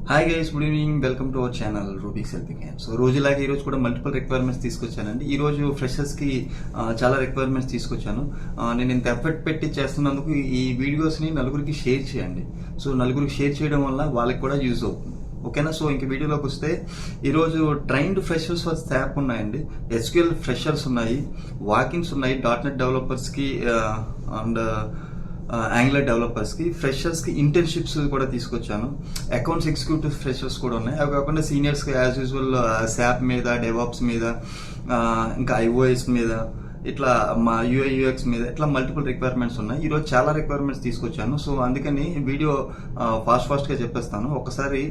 Hi guys, good evening. Welcome to our channel Rubik's helping hand. So రోజులాగే ఈ రోజు కూడా మల్టిపుల్ రిక్వైర్మెంట్స్ తీసుకొచ్చానండి. ఈ రోజు ఫ్రెషర్స్కి చాలా రిక్వైర్మెంట్స్ తీసుకొచ్చాను. నేను ఇంత ఎఫర్ట్ పెట్టి చేస్తున్నందుకు ఈ వీడియోస్ని నలుగురికి షేర్ చేయండి. సో నలుగురికి షేర్ చేయడం వల్ల వాళ్ళకి కూడా యూజ్ అవుతుంది. ఓకేనా? సో ఇంక వీడియోలోకి వస్తే ఈరోజు ట్రైన్డ్ ఫ్రెషర్స్ ఫర్ స్టాప్ ఉన్నాయండి. ఎస్క్యూఎల్ ఫ్రెషర్స్ ఉన్నాయి, వాకిన్స్ ఉన్నాయి, .NET డెవలపర్స్కి అండ్ యాంగులర్ డెవలపర్స్కి, ఫ్రెషర్స్కి ఇంటర్న్షిప్స్ కూడా తీసుకొచ్చాను. అకౌంట్స్ ఎగ్జిక్యూటివ్ ఫ్రెషర్స్ కూడా ఉన్నాయి. అవి కాకుండా సీనియర్స్కి యాజ్ యూజువల్ శాప్ మీద, డెవాప్స్ మీద, ఇంకా ఐఓఎస్ మీద, ఇట్లా మా యూఐ/యూఎక్స్ మీద ఇట్లా మల్టిపుల్ రిక్వైర్మెంట్స్ ఉన్నాయి. ఈరోజు చాలా రిక్వైర్మెంట్స్ తీసుకొచ్చాను. సో అందుకని వీడియో ఫాస్ట్గా చెప్పేస్తాను. ఒకసారి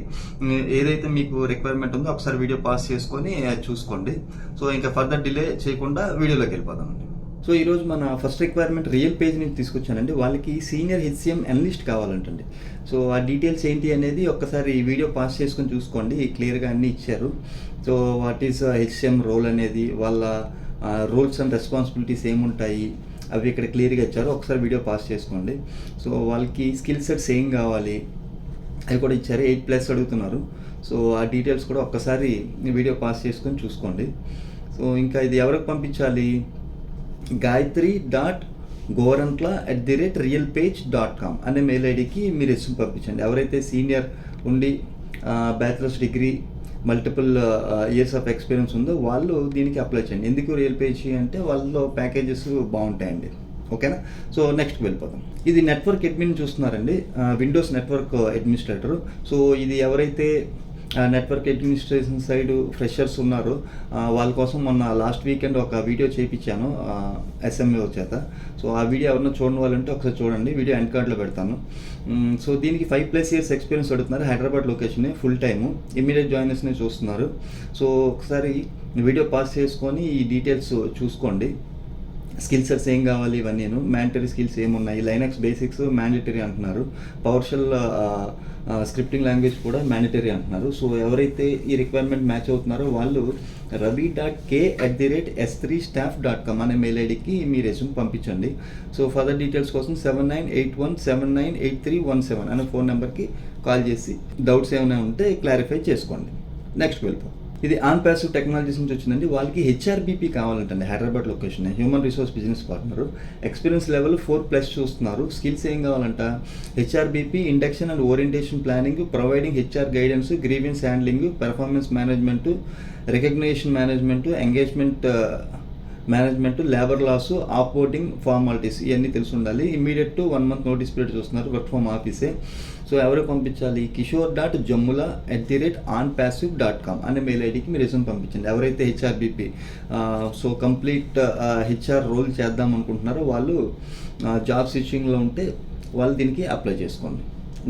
ఏదైతే మీకు రిక్వైర్మెంట్ ఉందో ఒకసారి వీడియో పాస్ చేసుకొని చూసుకోండి. సో ఇంకా ఫర్దర్ డిలే చేయకుండా వీడియోలోకి వెళ్ళిపోతామండి. సో ఈరోజు మన ఫస్ట్ రిక్వైర్మెంట్ రియల్ పేజ్ నుంచి తీసుకొచ్చానండి. వాళ్ళకి సీనియర్ HCM అనలిస్ట్ కావాలంటండి. సో ఆ డీటెయిల్స్ ఏంటి అనేది ఒక్కసారి ఈ వీడియో పాస్ చేసుకొని చూసుకోండి. క్లియర్గా అన్నీ ఇచ్చారు. So what is HCM role అనేది, వాళ్ళ రోల్స్ అండ్ రెస్పాన్సిబిలిటీస్ ఏముంటాయి అవి ఇక్కడ క్లియర్గా ఇచ్చారు. ఒకసారి వీడియో పాస్ చేసుకోండి. సో వాళ్ళకి స్కిల్ సెట్స్ ఏం కావాలి అవి కూడా ఇచ్చారు. 8+ అడుగుతున్నారు. సో ఆ డీటెయిల్స్ కూడా ఒక్కసారి వీడియో పాస్ చేసుకొని చూసుకోండి. సో ఇంకా ఇది ఎవరికి పంపించాలి? gayatri.gorantla@realpage.com అనే మెయిల్ ఐడికి మీరు రెస్యూమ్ పంపించండి. ఎవరైతే సీనియర్ ఉండి bachelors degree multiple years of experience ఉందో వాళ్ళు దీనికి అప్లై చేయండి. ఎందుకు రియల్ పేజ్ అంటే వాళ్ళలో ప్యాకేజెస్ బాగుంటాయండి. ఓకేనా? సో నెక్స్ట్కి వెళ్ళిపోతాం. ఇది నెట్వర్క్ అడ్మిన్ చూస్తున్నారండి, విండోస్ నెట్వర్క్ అడ్మినిస్ట్రేటర్. సో ఇది ఎవరైతే నెట్వర్క్ అడ్మినిస్ట్రేషన్ సైడ్ ఫ్రెషర్స్ ఉన్నారు వాళ్ళ కోసం మొన్న లాస్ట్ వీకెండ్ ఒక వీడియో చేయించాను SMO చేత. సో ఆ వీడియో ఎవరైనా చూడని వాళ్ళంటే ఒకసారి చూడండి. వీడియో ఎండ్ కార్డ్లో పెడతాను. సో దీనికి 5+ ఇయర్స్ ఎక్స్పీరియన్స్ అడుగుతున్నారు. Hyderabad location, full time, immediate జాయినర్స్ని చూస్తున్నారు. సో ఒకసారి వీడియో పాస్ చేసుకొని ఈ డీటెయిల్స్ చూసుకోండి. స్కిల్ సెట్స్ ఏం కావాలి ఇవన్నీ, మ్యాండటరీ స్కిల్స్ ఏమున్నాయి, లైనక్స్ బేసిక్స్ మ్యాండటరీ అంటున్నారు, పవర్షెల్ స్క్రిప్టింగ్ లాంగ్వేజ్ కూడా మ్యాండటరీ అంటున్నారు. సో ఎవరైతే ఈ రిక్వైర్మెంట్ మ్యాచ్ అవుతున్నారో వాళ్ళు ravi.k@s3staff.com అనే మెయిల్ ఐడికి మీ రెజ్యూమ్ పంపించండి. సో ఫర్దర్ డీటెయిల్స్ కోసం 7981798317 అనే ఫోన్ నెంబర్కి కాల్ చేసి డౌట్స్ ఏమైనా ఉంటే క్లారిఫై చేసుకోండి. నెక్స్ట్ వెళ్తాం. ఇది ఆన్ ప్యాసివ్ టెక్నాలజీస్ నుంచి వచ్చిందండి. వాళ్ళకి HRBP కావాలంటండి. Hyderabad location, human resource business partner. Experience level 4+ చూస్తున్నారు. స్కిల్స్ ఏం కావాలంట? HRBP induction and orientation planning, providing HR guidance, grievance handling, performance management, recognition management, engagement management, labour laws, offboarding formalities ఇవన్నీ తెలిసి ఉండాలి. ఇమీడియట్ 1 month నోటీస్ పీరియడ్ చూస్తున్నారు. Work from ఆఫీసే. So ఎవరికి పంపించాలి? kishore.jammula@onpassive.com అనే మెయిల్ ఐడికి మీరు రెజ్యూమ్ పంపించండి. ఎవరైతే HRBP so complete HR role చేద్దాం అనుకుంటున్నారో వాళ్ళు జాబ్ స్విచ్చింగ్లో ఉంటే వాళ్ళు దీనికి అప్లై చేసుకోండి.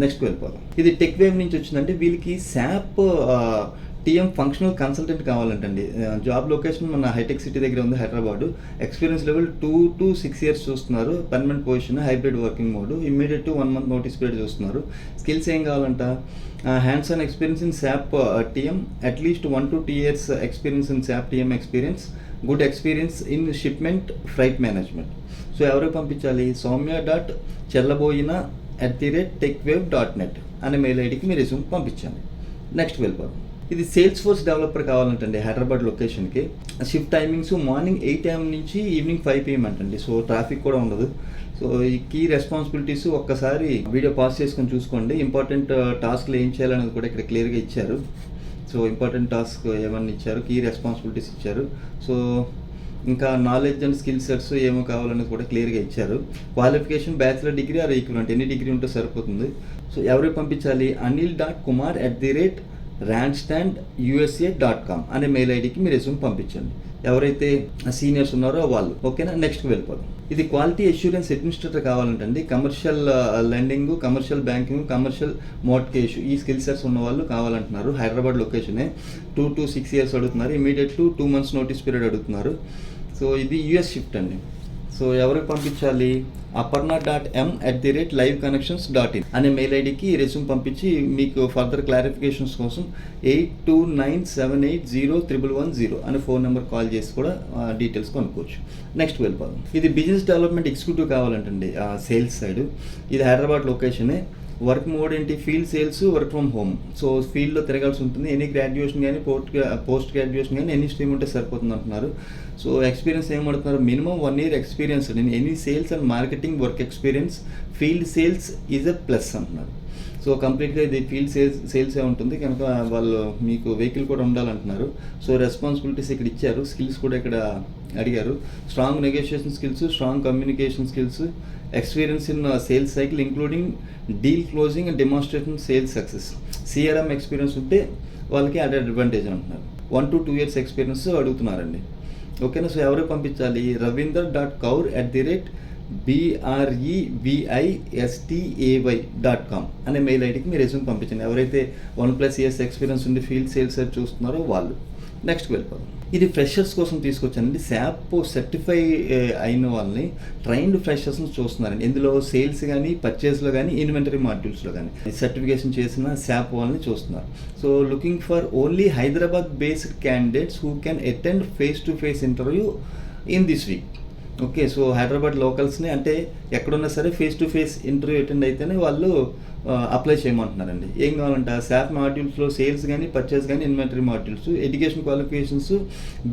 నెక్స్ట్ వెళ్ళిపోదాం. ఇది టెక్ వేవ్ నుంచి వచ్చిందంటే వీళ్ళకి SAP TM ఫంక్షనల్ కన్సల్టెంట్ కావాలంటండి. జాబ్ లొకేషన్ మన హైటెక్ సిటీ దగ్గర ఉంది, Hyderabad. Experience level 2 to 6 years చూస్తున్నారు. Permanent position, hybrid working mode, immediate 1 month notice period చూస్తున్నారు. స్కిల్స్ ఏం కావాలంట? Hands on experience in SAP TM, at least 1 to 2 years experience in SAP TM experience, good experience in shipment freight management. So ఎవరికి పంపించాలి? soumya.chellabojina@techwave.net అనే mail ఐడికి మీరు resume పంపించండి. Next వెళ్ళిపోదాం. ఇది సేల్స్ ఫోర్స్ డెవలపర్ కావాలంటండి. హైదరాబాద్ లొకేషన్కి. షిఫ్ట్ టైమింగ్స్ మార్నింగ్ 8 AM నుంచి ఈవినింగ్ 5 PM అంటండి. సో ట్రాఫిక్ కూడా ఉండదు. సో ఈ కీ రెస్పాన్సిబిలిటీస్ ఒక్కసారి వీడియో పాస్ చేసుకొని చూసుకోండి. ఇంపార్టెంట్ టాస్క్లు ఏం చేయాలనేది కూడా ఇక్కడ క్లియర్గా ఇచ్చారు. సో ఇంపార్టెంట్ టాస్క్ ఏమన్నా ఇచ్చారు, కీ రెస్పాన్సిబిలిటీస్ ఇచ్చారు. సో ఇంకా నాలెడ్జ్ అండ్ స్కిల్ సెట్స్ ఏమో కావాలనేది కూడా క్లియర్గా ఇచ్చారు. Qualification bachelor degree or equivalent, ఎన్ని డిగ్రీ ఉంటే సరిపోతుంది. సో ఎవరికి పంపించాలి? anil.kumar@randstandusa.com అనే మెయిల్ ఐడికి మీరు రెజ్యూమ్ పంపించండి. ఎవరైతే సీనియర్స్ ఉన్నారో వాళ్ళు. ఓకేనా? నెక్స్ట్కి వెళ్ళిపోదాం. ఇది క్వాలిటీ అష్యూరెన్స్ అడ్మినిస్ట్రేటర్ కావాలంటండి. Commercial lending, commercial banking, commercial mortgage ఈ స్కిల్ సెట్స్ ఉన్న వాళ్ళు కావాలంటున్నారు. హైదరాబాద్ లొకేషనే. 2 to 6 years అడుగుతున్నారు. ఇమీడియట్ 2 months నోటీస్ పీరియడ్ అడుగుతున్నారు. సో ఇది US షిఫ్ట్ అండి. సో ఎవరికి పంపించాలి? aparna.m@liveconnections.in అనే మెయిల్ ఐడికి రెజ్యూమ్ పంపించి మీకు ఫర్దర్ క్లారిఫికేషన్స్ కోసం 8297801110 అనే ఫోన్ నెంబర్ కాల్ చేసి కూడా డీటెయిల్స్ కొనుక్కోవచ్చు. నెక్స్ట్ వెళ్ళిపోదాం. ఇది బిజినెస్ డెవలప్మెంట్ ఎగ్జిక్యూటివ్ కావాలంటండి, సేల్స్ సైడ్. ఇది హైదరాబాద్ లొకేషనే. వర్క్ మోడ్ ఏంటి, field sales, work from home. So ఫీల్డ్లో తిరగాల్సి ఉంటుంది. ఎనీ గ్రాడ్యుయేషన్ కానీ పోస్ట్ గ్రాడ్యుయేషన్ కానీ ఎనీ స్ట్రీమ్ ఉంటే సరిపోతుంది అంటున్నారు. సో ఎక్స్పీరియన్స్ ఏమడుతున్నారు, minimum 1 year experience in any sales and marketing work experience, field sales is a plus అంటున్నారు. సో కంప్లీట్గా ఇది ఫీల్డ్ సేల్సే ఉంటుంది కనుక వాళ్ళు మీకు వెహికల్ కూడా ఉండాలంటున్నారు. సో రెస్పాన్సిబిలిటీస్ ఇక్కడ ఇచ్చారు, స్కిల్స్ కూడా ఇక్కడ అడిగారు. Strong negotiation skills, strong communication skills, experience in sales cycle including deal closing and demonstration sales success. CRM experience ఉంటే వాళ్ళకి అడ్ అడ్వాంటేజ్ అంటున్నారు. 1 to 2 years ఎక్స్పీరియన్స్ అడుగుతున్నారండి. ఓకేనా. సో ఎవరికి పంపించాలి, ravindra.kaur@brevistay.com అనే మెయిల్ ఐడికి మీ రెజ్యూమ్ పంపించండి. ఎవరైతే 1+ years ఎక్స్పీరియన్స్ ఉండి ఫీల్డ్ సేల్స్ చూస్తున్నారో వాళ్ళు. నెక్స్ట్కి వెళ్ళిపోదాం. ఇది ఫ్రెషర్స్ కోసం తీసుకొచ్చానండి. SAP సర్టిఫై అయిన వాళ్ళని, ట్రైన్డ్ ఫ్రెషర్స్ని చూస్తున్నారండి. ఇందులో సేల్స్ కానీ, పర్చేస్లో కానీ, ఇన్వెంటరీ మాడ్యూల్స్లో కానీ సర్టిఫికేషన్ చేసిన SAP వాళ్ళని చూస్తున్నారు. So looking for only Hyderabad based candidates who can attend face to face interview in this week. Okay. So Hyderabad లోకల్స్ని, అంటే ఎక్కడున్నా సరే ఫేస్-టు-ఫేస్ ఇంటర్వ్యూ అటెండ్ అయితేనే వాళ్ళు అప్లై చేయమంటున్నారండి. ఏం కావాలంట, SAP మాడ్యూల్స్లో సేల్స్ కానీ, పర్చేస్ కానీ, inventory modules, education qualifications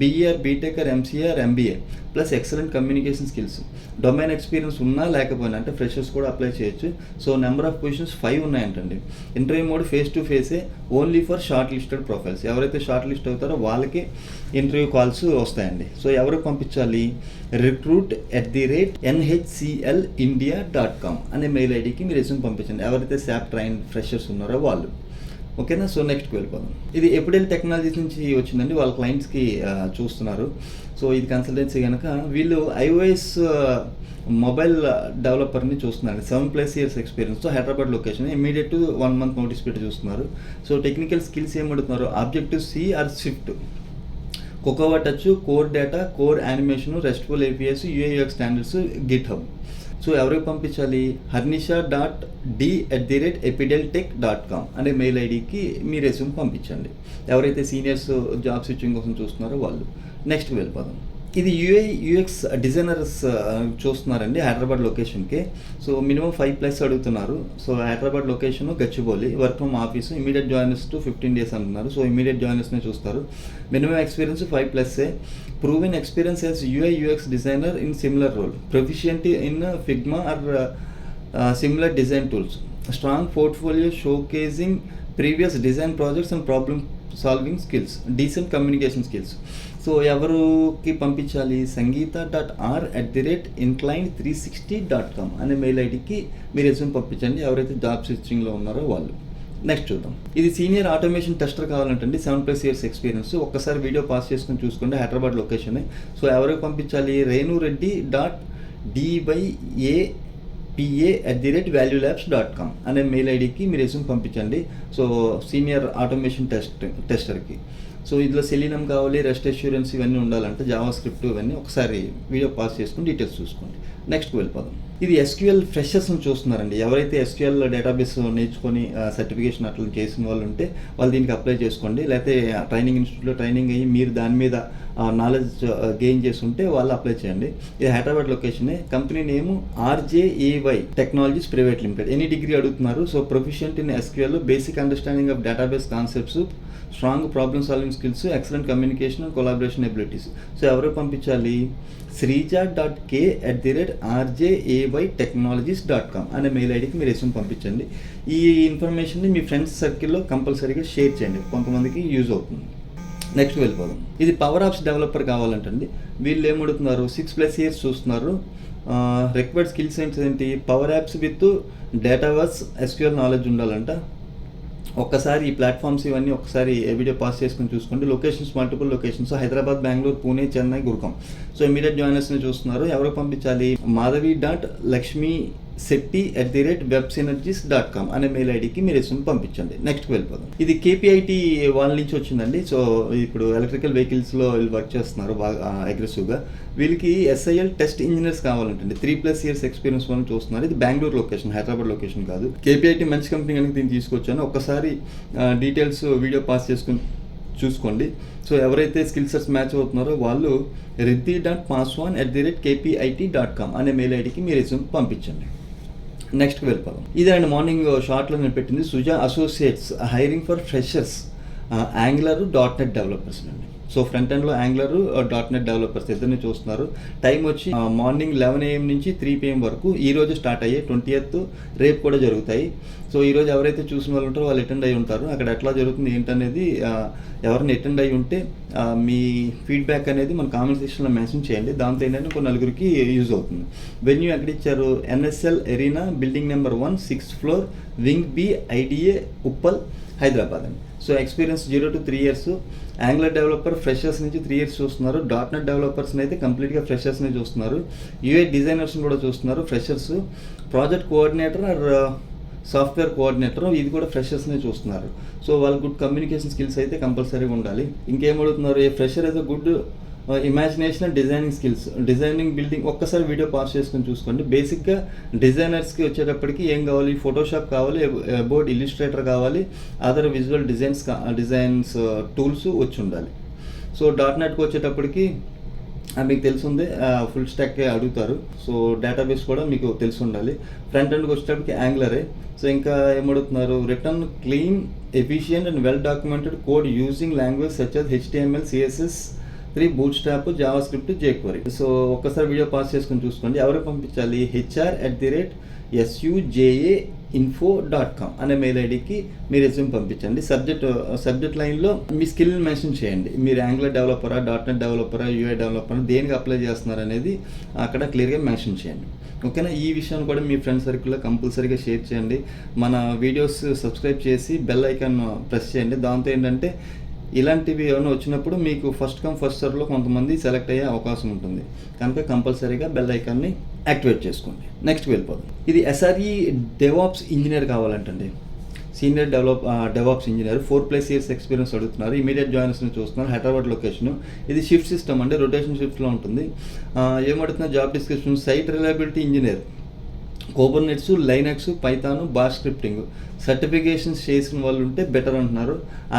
BE, BTech, MCA, MBA plus excellent communication skills. Domain experience ఉన్నా లేకపోయినా, అంటే ఫ్రెషర్స్ కూడా అప్లై చేయొచ్చు. సో నెంబర్ ఆఫ్ పొజిషన్స్ 5 ఉన్నాయంటండి. ఇంటర్వ్యూ మోడ్ ఫేస్-టు-ఫేసే, only for short listed profiles. ఎవరైతే షార్ట్ లిస్ట్ అవుతారో వాళ్ళకి ఇంటర్వ్యూ కాల్స్ వస్తాయండి. సో ఎవరికి పంపించాలి, recruit@nhclindia.com అనే మెయిల్ ఐడికి మీరు రెజ్యూమ్ పంపించండి. ఎవరైతే SAP ట్రైన్ ఫ్రెషర్స్ ఉన్నారో వాళ్ళు. ఓకేనా. సో నెక్స్ట్కి వెళ్ళిపోదాం. ఇది ఎపిడెల్ టెక్నాలజీస్ నుంచి వచ్చిందండి. వాళ్ళ క్లయింట్స్కి చూస్తున్నారు. సో ఇది కన్సల్టెన్సీ కనుక వీళ్ళు iOS మొబైల్ డెవలపర్ని చూస్తున్నారు. 7+ years experience. So Hyderabad location, immediate 1 month notice పెట్టి చూస్తున్నారు. సో టెక్నికల్ స్కిల్స్ ఏమడుతున్నారు, Objective-C or Swift, Cocoa Touch, Core Data, Core Animation, RESTful APIs, UI/UX standards, GitHub. So ఎవరికి పంపించాలి, harnisha.d@epideltech.com అనే మెయిల్ ఐడికి మీ రెజ్యూమ్ పంపించండి. ఎవరైతే సీనియర్స్ జాబ్ స్విచ్చింగ్ కోసం చూస్తున్నారో వాళ్ళు. నెక్స్ట్కి వెళ్ళిపోదాం. ఇది UI/UX డిజైనర్స్ చూస్తున్నారండి హైదరాబాద్ లొకేషన్కి. సో మినిమం 5+ అడుగుతున్నారు. So Hyderabad location Gachibowli, work from office, immediate joiners to 15 days అంటున్నారు. సో ఇమీడియట్ జాయినర్స్నే చూస్తారు. Minimum experience 5+. Proven experience as UI/UX designer in similar role, proficiency in Figma or similar design tools, strong portfolio showcasing previous design projects and problem solving skills, decent communication skills. So ఎవరికి పంపించాలి, sangeeta.r@inclined360.com అనే mail ఐడికి మీరు resume పంపించండి. ఎవరైతే job స్విచ్చింగ్లో ఉన్నారో వాళ్ళు. Next చూద్దాం. ఇది సీనియర్ ఆటోమేషన్ టెస్టర్ కావాలంటండి. 7+ years ఎక్స్పీరియన్స్. ఒక్కసారి వీడియో పాస్ చేసుకుని చూసుకోండి. హైదరాబాద్ లొకేషన్. సో ఎవరికి పంపించాలి, renureddy.dbapa@valuelabs.com అనే మెయిల్ ఐడికి మీరు రెజ్యూమ్ పంపించండి. సో సీనియర్ ఆటోమేషన్ టెస్టర్కి. సో ఇందులో సెలీనం కావాలి, రెస్ట్ అష్యూరెన్స్ ఇవన్నీ ఉండాలంటే, జావా స్క్రిప్ట్ ఇవన్నీ ఒకసారి వీడియో పాస్ చేసుకుని డీటెయిల్స్ చూసుకోండి. నెక్స్ట్కి వెళ్ళిపోదాం. ఇది SQL ఫ్రెషర్స్ని చూస్తున్నారండి. ఎవరైతే SQL డేటాబేస్ నేర్చుకొని సర్టిఫికేషన్ అట్లా చేసిన వాళ్ళు ఉంటే వాళ్ళు దీనికి అప్లై చేసుకోండి. లేకపోతే ట్రైనింగ్ ఇన్స్టిట్యూట్లో ట్రైనింగ్ అయ్యి మీరు దాని మీద నాలెడ్జ్ గెయిన్ చేసి ఉంటే వాళ్ళు అప్లై చేయండి. ఇది హైదరాబాద్ లొకేషనే. Company name RJAY technologies private limited. Any degree అడుగుతున్నారు. So proficient in SQL, basic understanding of database concepts, strong problem solving skills, excellent communication and collaboration abilities. So ఎవరికి పంపించాలి, srija.k@rjaytechnologies.com అనే మెయిల్ ఐడికి మీరు రెజ్యూమ్ పంపించండి. ఈ ఇన్ఫర్మేషన్ని మీ ఫ్రెండ్స్ సర్కిల్లో కంపల్సరీగా షేర్ చేయండి, కొంతమందికి యూజ్ అవుతుంది. నెక్స్ట్ వెళ్ళిపోదాం. ఇది పవర్ యాప్స్ డెవలపర్ కావాలంటండి. వీళ్ళు ఏమడుగుతున్నారు, 6+ years చూస్తున్నారు. రిక్వైర్డ్ స్కిల్స్ ఏంటి, Power Apps with database SQL knowledge ఉండాలంట. ఒక్కసారి ఈ ప్లాట్ఫామ్స్ ఇవన్నీ ఒకసారి వీడియో పాస్ చేసుకుని చూసుకోండి. Locations multiple locations, Hyderabad, Bengaluru, Pune, Chennai, Gurugram. So immediate జాయినర్స్ని చూస్తున్నారు. ఎవరికి పంపించాలి, madhavi.lakshmi@websynergies.com అనే మెయిల్ ఐడికి మీరు రెజ్యూమ్ పంపించండి. నెక్స్ట్కి వెళ్ళిపోదాం. ఇది KPIT వాళ్ళ నుంచి వచ్చిందండి. సో ఇప్పుడు ఎలక్ట్రికల్ వెహికల్స్లో వీళ్ళు వర్క్ చేస్తున్నారు బాగా అగ్రెసివ్గా. వీళ్ళకి SIL టెస్ట్ ఇంజనీర్స్ కావాలంటండి. 3+ years ఎక్స్పీరియన్స్ వాళ్ళని చూస్తున్నారు. ఇది బెంగళూరు లొకేషన్, హైదరాబాద్ లొకేషన్ కాదు. KPIT మంచి కంపెనీ కనుక దీన్ని తీసుకొచ్చాను. ఒక్కసారి డీటెయిల్స్ వీడియో పాస్ చేసుకుని చూసుకోండి. సో ఎవరైతే స్కిల్ సెట్స్ మ్యాచ్ అవుతున్నారో వాళ్ళు riddhi.paswan@kpit.com అనే మెయిల్ ఐడికి మీ రెజ్యూమ్ పంపించండి. నెక్స్ట్కి వెళ్ళిపోదాం. ఇదండి మార్నింగ్ షార్ట్లో నేను పెట్టింది Suja associates hiring for freshers angular .NET developers అండి. సో ఫ్రంట్ ఎండ్లో యాంగులర్ .NET డెవలపర్స్ ఇద్దరిని చూస్తున్నారు. టైం వచ్చి మార్నింగ్ 11 AM నుంచి 3 PM వరకు ఈ రోజు స్టార్ట్ అయ్యాయి. 20th రేపు కూడా జరుగుతాయి. సో ఈరోజు ఎవరైతే చూసిన వాళ్ళు ఉంటారో వాళ్ళు అటెండ్ అయ్యి ఉంటారు. అక్కడ ఎట్లా జరుగుతుంది ఏంటనేది ఎవరిని అటెండ్ అయ్యి ఉంటే మీ ఫీడ్బ్యాక్ అనేది మన కామెంట్ సెక్షన్లో మెన్షన్ చేయండి. దాంతో ఏంటంటే కొన్ని నలుగురికి యూజ్ అవుతుంది. వెన్యూ ఎక్కడ ఇచ్చారు? NSL arena building number 1 6th floor wing B IDA Uppal Hyderabad అండి. So experience 0 to 3 years. Angular developer freshers నుంచి 3 years చూస్తున్నారు. .NET డెవలపర్స్ని అయితే కంప్లీట్గా ఫ్రెషర్స్ని చూస్తున్నారు. UI డిజైనర్స్ని కూడా చూస్తున్నారు freshers. Project coordinator or software coordinator ఇది కూడా ఫ్రెషర్స్ని చూస్తున్నారు. సో వాళ్ళ గుడ్ కమ్యూనికేషన్ స్కిల్స్ అయితే కంపల్సరీగా ఉండాలి. ఇంకేమడుగుతున్నారు? ఏ ఫ్రెషర్ అయితే good imagination and designing skills, designing building. ఒక్కసారి వీడియో పాస్ చేసుకొని చూసుకోండి. బేసిక్గా డిజైనర్స్కి వచ్చేటప్పటికి ఏం కావాలి? ఫోటోషాప్ కావాలి, అబౌట్ ఇల్లుస్ట్రేటర్ కావాలి, అదర్ విజువల్ డిజైన్స్ టూల్స్ వచ్చి ఉండాలి. సో .NETకి వచ్చేటప్పటికి మీకు తెలిసిందే ఫుల్ స్టాక్ అడుగుతారు. సో డేటాబేస్ కూడా మీకు తెలిసి ఉండాలి. ఫ్రంట్ ఎండ్కి వచ్చేటప్పటికి యాంగులరే. సో ఇంకా ఏమడుగుతున్నారు? Written clean efficient and well documented code using language such as HTML CSS 3 Bootstrap JavaScript jQuery. So ఒక్కసారి వీడియో పాస్ చేసుకొని చూసుకోండి. ఎవరికి పంపించాలి? HR@sujainfo.com అనే మెయిల్ ఐడికి మీ రెజ్యూమ్ పంపించండి. సబ్జెక్ట్ లైన్లో మీ స్కిల్ మెన్షన్ చేయండి. మీరు యాంగులర్ డెవలపరా, .NET డెవలపరా, UI డెవలపరా, దేనికి అప్లై చేస్తున్నారు అనేది అక్కడ క్లియర్గా మెన్షన్ చేయండి. ఓకేనా? ఈ విషయాన్ని కూడా మీ ఫ్రెండ్ సర్కిల్లో కంపల్సరీగా షేర్ చేయండి. మన వీడియోస్ సబ్స్క్రైబ్ చేసి బెల్ ఐకాన్ ప్రెస్ చేయండి. దాంతో ఏంటంటే ఇలాంటివి ఏమైనా వచ్చినప్పుడు మీకు ఫస్ట్ కమ్ ఫస్ట్ సర్వ్లో కొంతమంది సెలెక్ట్ అయ్యే అవకాశం ఉంటుంది. కనుక కంపల్సరీగా బెల్ ఐకాన్ని యాక్టివేట్ చేసుకోండి. నెక్స్ట్ వెళ్ళిపోదాం. ఇది SRE డెవాప్స్ ఇంజనీర్ కావాలంటండి. Senior DevOps engineer 4+ years experience అడుగుతున్నారు. ఇమీడియట్ జాయినర్స్ని చూస్తున్నారు. హైదరాబాద్ లొకేషన్. ఇది షిఫ్ట్ సిస్టమ్ అండి, రొటేషన్ షిఫ్ట్లో ఉంటుంది. ఏమడుతున్నారు? Job description site reliability engineer, Kubernetes, Linux, Python, bash scripting certifications చేసిన వాళ్ళు ఉంటే బెటర్ అంటున్నారు.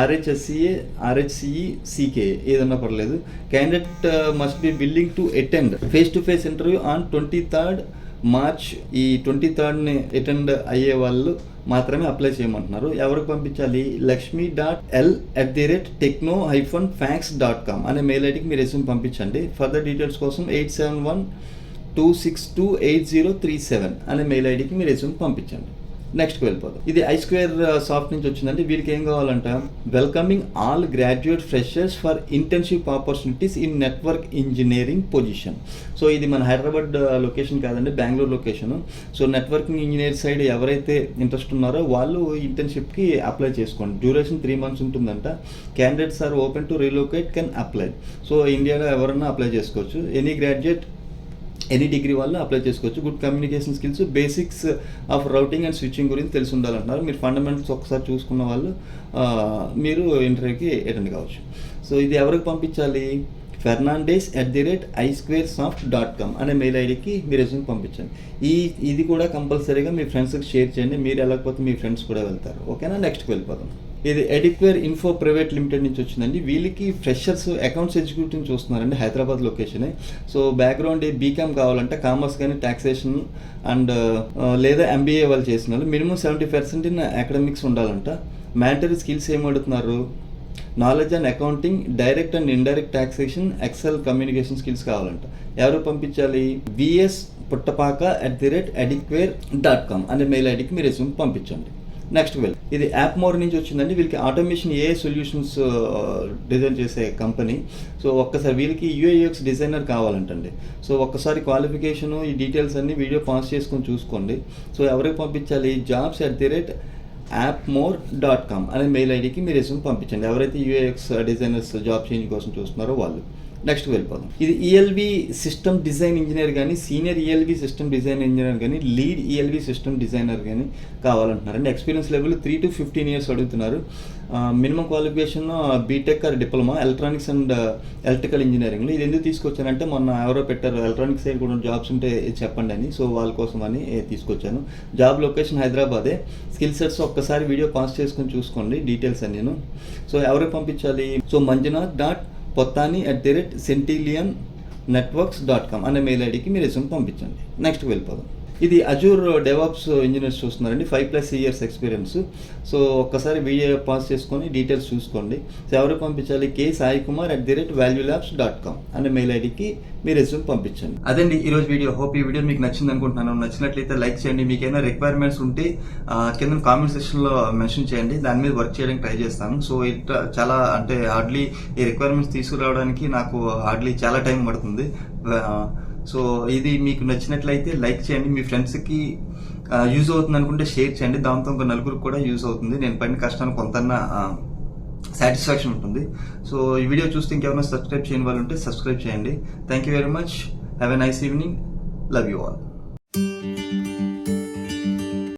RHSCA, RHCE, CKA ఏదన్నా పర్లేదు. Candidate must be willing to attend face interview on 23rd March. ఈ 23rd అటెండ్ అయ్యే వాళ్ళు మాత్రమే అప్లై చేయమంటున్నారు. ఎవరికి పంపించాలి? lakshmi.l@techno-fax.com అనే మెయిల్ ఐడికి మీరు రెజ్యూమ్ పంపించండి. ఫర్దర్ డీటెయిల్స్ కోసం 871-262-8037 అనే మెయిల్ ఐడికి మీరు రెజ్యూమ్ పంపించండి. నెక్స్ట్కి వెళ్ళిపోదాం. ఇది iSquare సాఫ్ట్ నుంచి వచ్చిందండి. వీళ్ళకి ఏం కావాలంట? Welcoming all graduate freshers for internship opportunities in network engineering position. So ఇది మన హైదరాబాద్ లొకేషన్ కాదండి, Bengaluru location. So networking engineer side ఎవరైతే ఇంట్రెస్ట్ ఉన్నారో వాళ్ళు ఇంటర్న్షిప్కి అప్లై చేసుకోండి. డ్యూరేషన్ 3 months ఉంటుందంట. Candidates are open to relocate can apply. So ఇండియాలో ఎవరన్నా అప్లై చేసుకోవచ్చు. ఎనీ గ్రాడ్యుయేట్, ఎనీ డిగ్రీ వాళ్ళు అప్లై చేసుకోవచ్చు. Good communication skills, basics of routing and switching గురించి తెలిసి ఉండాలంటున్నారు. మీరు ఫండమెంటల్స్ ఒకసారి చూసుకున్న వాళ్ళు మీరు ఇంటర్వ్యూకి అటెండ్ కావచ్చు. సో ఇది ఎవరికి పంపించాలి? fernandez@isquaresoft.com అనే మెయిల్ ఐడికి మీ రెజ్యూమ్ పంపించండి. ఇది కూడా కంపల్సరీగా మీ ఫ్రెండ్స్కి షేర్ చేయండి. మీరు వెళ్ళకపోతే మీ ఫ్రెండ్స్ కూడా వెళ్తారు. ఓకేనా? నెక్స్ట్కి వెళ్ళిపోదాం. ఇది ఎడిక్వేర్ ఇన్ఫో ప్రైవేట్ లిమిటెడ్ నుంచి వచ్చిందండి. వీళ్ళకి ఫ్రెషర్స్ అకౌంట్స్ ఎగ్జిక్యూటివ్ చూస్తున్నారండి, హైదరాబాద్ లొకేషనే. సో బ్యాక్గ్రౌండ్ బీకామ్ కావాలంటే, కామర్స్ కానీ టాక్సేషన్ అండ్ లేదా MBA వాళ్ళు చేసిన వాళ్ళు మినిమం 70% ఇన్ అకాడమిక్స్ ఉండాలంట. మ్యాండటరీ స్కిల్స్ ఏమడుతున్నారు? Knowledge and accounting, direct and indirect taxation, Excel communication skills కావాలంట. ఎవరు పంపించాలి? vs.puttapaka@edicware.com అనే మెయిల్ ఐడికి మీరు రెజ్యూమ్ పంపించండి. నెక్స్ట్ ఇది యాప్ మోర్ నుంచి వచ్చిందండి. వీళ్ళకి ఆటోమేషన్ AI సొల్యూషన్స్ డిజైన్ చేసే కంపెనీ. సో ఒక్కసారి వీళ్ళకి UX డిజైనర్ కావాలంటండి. సో ఒక్కసారి క్వాలిఫికేషను, ఈ డీటెయిల్స్ అన్ని వీడియో పాస్ చేసుకొని చూసుకోండి. సో ఎవరికి పంపించాలి? jobs@appmore.com అనే మెయిల్ ఐడికి మీరు రెజ్యూమ్ పంపించండి. ఎవరైతే UX డిజైనర్స్ జాబ్ చేంజ్ కోసం చూస్తున్నారో వాళ్ళు. నెక్స్ట్ వెళ్ళిపోదాం. ఇది ELV సిస్టమ్ డిజైన్ ఇంజనీర్ కానీ, senior ELV system design engineer కానీ, లీడ్ ELV సిస్టమ్ డిజైనర్ కానీ కావాలంటున్నారండి. ఎక్స్పీరియన్స్ లెవెల్ 3 to 15 years అడుగుతున్నారు. Minimum qualification BTech or diploma electronics and electrical ఇంజనీరింగ్లో. ఇది ఎందుకు తీసుకొచ్చానంటే మొన్న ఎవరో పెట్టారు ఎలక్ట్రానిక్స్ సైడ్ కూడా జాబ్స్ ఉంటే చెప్పండి అని. సో వాళ్ళ కోసం అని తీసుకొచ్చాను. జాబ్ లొకేషన్ హైదరాబాదే. స్కిల్ సెట్స్ ఒక్కసారి వీడియో పాస్ చేసుకొని చూసుకోండి డీటెయిల్స్ అని నేను. సో ఎవరికి పంపించాలి? సో manjunath.pottani@centillionNetworks.com అనే మెయిల్ ఐడికి మీరు రెజ్యూమ్ పంపించండి. నెక్స్ట్ వెళ్ళిపోదాం. ఇది అజూర్ డెవాప్స్ ఇంజనీర్స్ చూస్తున్నారండి, 5+ ఇయర్స్ ఎక్స్పీరియన్స్. సో ఒక్కసారి వీడియో పాస్ చేసుకొని డీటెయిల్స్ చూసుకోండి. సో ఎవరు పంపించాలి? KSaikumar@valuelabs.com అనే మెయిల్ ఐడికి మీ రెజ్యూమ్ పంపించండి. అదండి ఈరోజు వీడియో. హోప్ ఈ వీడియో మీకు నచ్చింది అనుకుంటున్నాను. నచ్చినట్లయితే లైక్ చేయండి. మీకు ఏమైనా రిక్వైర్మెంట్స్ ఉంటే కింద కామెంట్ సెక్షన్లో మెన్షన్ చేయండి, దాని మీద వర్క్ చేయడానికి ట్రై చేస్తాను. సో ఇట్లా చాలా అంటే హార్డ్లీ ఈ రిక్వైర్మెంట్స్ తీసుకురావడానికి నాకు హార్డ్లీ చాలా టైం పడుతుంది. సో ఇది మీకు నచ్చినట్లయితే లైక్ చేయండి, మీ ఫ్రెండ్స్కి యూజ్ అవుతుంది అనుకుంటే షేర్ చేయండి, దాంతో ఇంకో నలుగురికి కూడా యూజ్ అవుతుంది. నేను పడిన కష్టానికి కొంతన్నా సాటిస్ఫాక్షన్ ఉంటుంది. సో ఈ వీడియో చూస్తే ఇంకెవరైనా సబ్స్క్రైబ్ చేయని వాళ్ళు ఉంటే సబ్స్క్రైబ్ చేయండి. Thank you very much. Have a nice evening. Love you all.